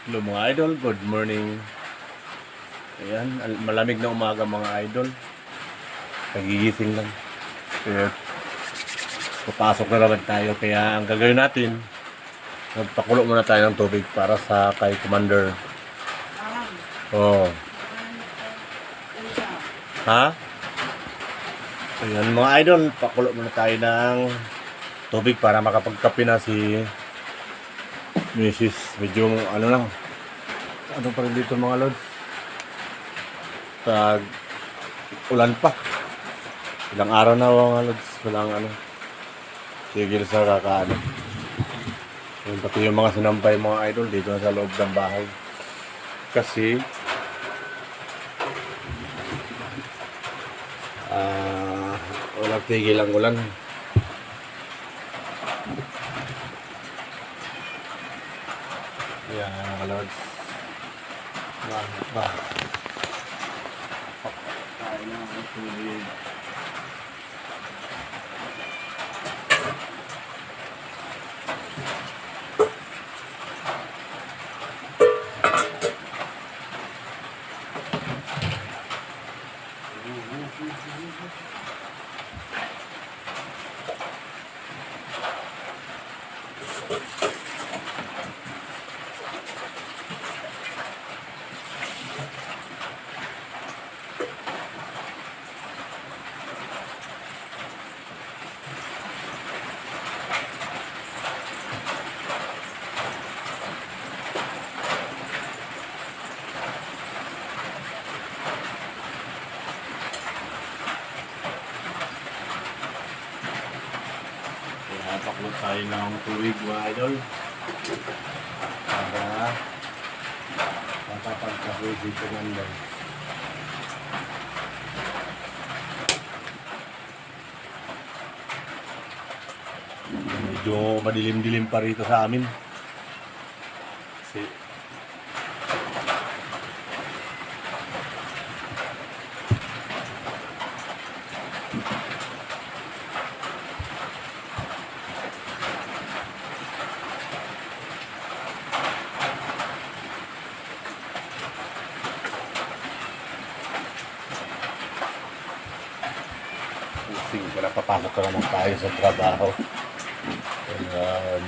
Hello mga idol, good morning. Ayan, malamig na umaga mga idol. Nagigising lang. Kaya papasok na naman tayo. Kaya ang gagawin natin, magpakulo muna tayo ng tubig para sa kay Commander. Oh. Ha? Ayan mga idol, pakulo muna tayo ng tubig para makapagkape na si Mrs. Medyo ano lang. Ano pa rin dito mga lods? Tag ulan pa. Ilang araw na mga lods. Walang ano. Tigil sa kakaano. Yung pati yung mga sinampay mga idol dito na sa loob ng bahay. Kasi walang tigil ang ulan. Yan mga lods. Ba. Tayo na ang tubig. Paklo tayo ng tubig mga idol para matapagkahoy dito nanday. Medyo madilim-dilim pa rito sa amin kasi napapasok ka naman tayo sa trabaho. Ayan.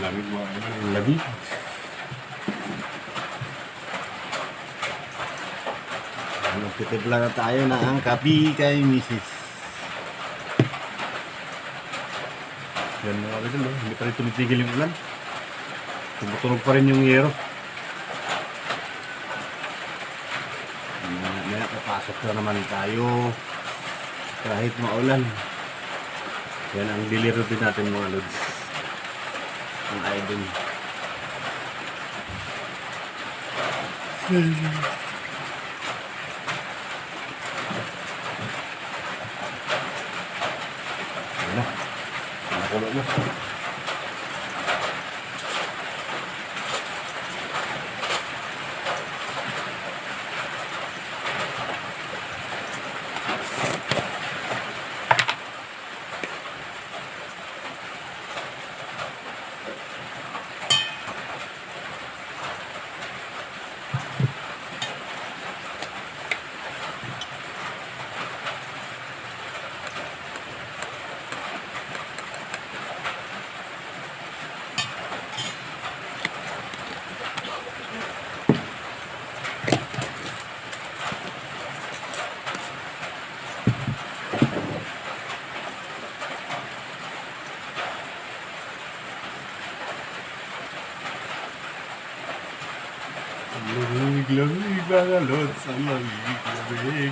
Lamig mo. Lamig. Magtitipla na tayo na ang kape kay Mrs. Yan mga kapatid, no? Hindi pa rin tumitigil yung ulan. Tumutunog pa rin yung yero. May papasok na naman tayo kahit maulan. Yan ang daily routine natin mga lods. Ang idol. Ayan na. Nakulo na. Lamig mga lods, ang lamig.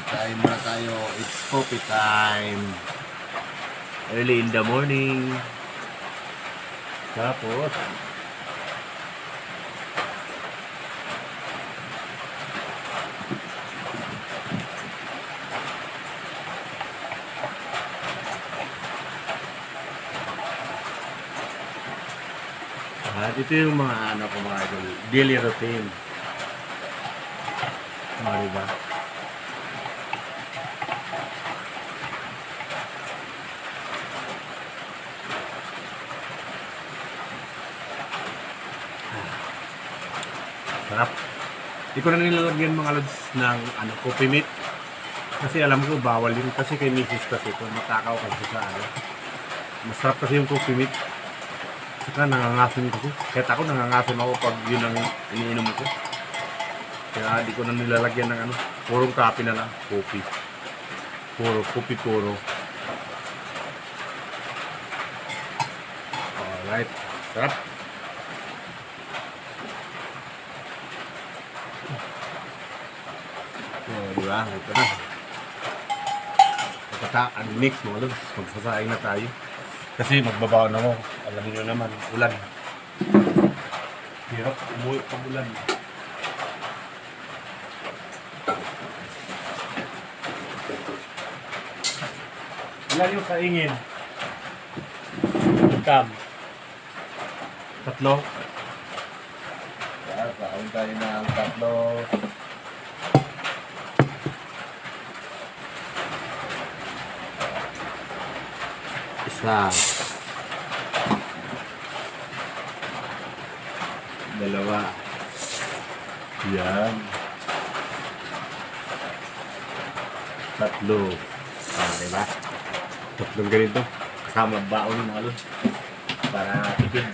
Kain muna tayo. It's coffee time. Early in the morning. Tapos, ito yung mga ano ko mga idol, daily routine. Diba? Sarap. Hindi ko na nilalagyan mga lods ng coffee meat. Kasi alam ko bawal yun kasi kay Mrs. kasi kung matakaw kasi sa masarap kasi yung coffee meat. Saka nangangasim ko. Kahit ako nangangasim ako pag yun ang iniinom ko. Kaya di ko na nilalagyan ng purong kape na lang. Coffee. Puro. Alright. Sarap. Diba? Ito na. Next mga lods. Magsasaing na tayo. Kasi magbabaw na mo. Alam niyo naman, ulan. Hirap umuwi pag ulan. Ilan yung kaingin? Kam. 3. Kain tayo ng 3. Isa. 2. Yan. 3. Diba? 3 ganito. Kasama baon ng mga lods. Para tipid.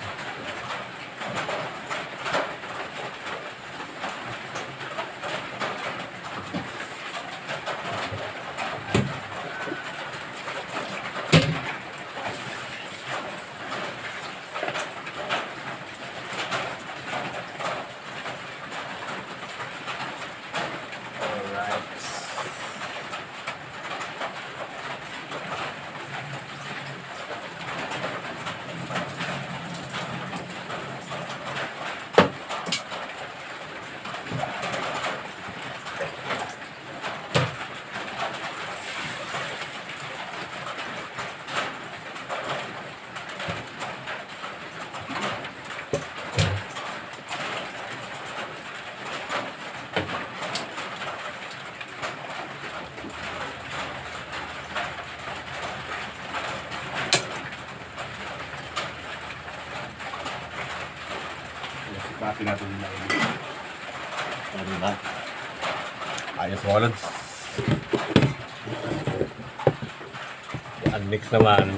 Pati natin yung nailig. Ano ba? Ayos mga lods. Next naman,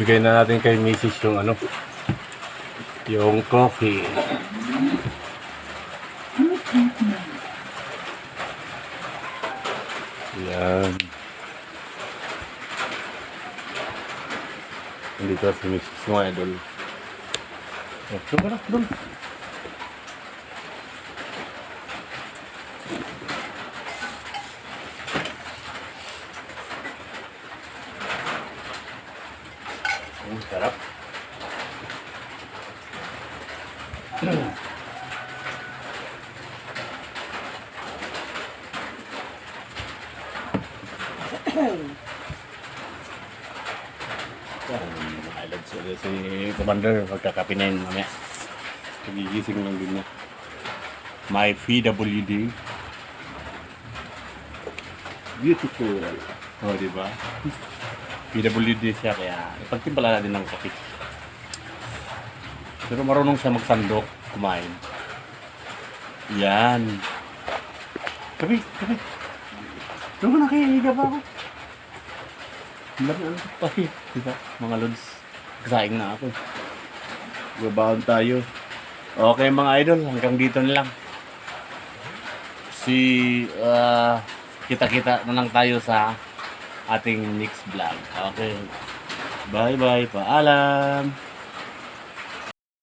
bigay na natin kay Mrs. yung yung coffee. Yan. Nandito si Mrs. mga idol. Coba lah, dong. Sarap. Si Commander magkakapinain mamaya. Nagigising lang din niya. My PWD. Beautiful. Oh, diba? PWD siya kaya ipagtimpala natin ng kape. Pero marunong siya magsandok, kumain. Yan. Kape. Doon na kayo, higa pa ako. Ano pa eh. Diba, mga lods. Kasaing na ako. Babaon tayo. Okay mga idol, hanggang dito na lang. Kita-kita na lang tayo sa ating next vlog. Okay. Bye-bye. Paalam.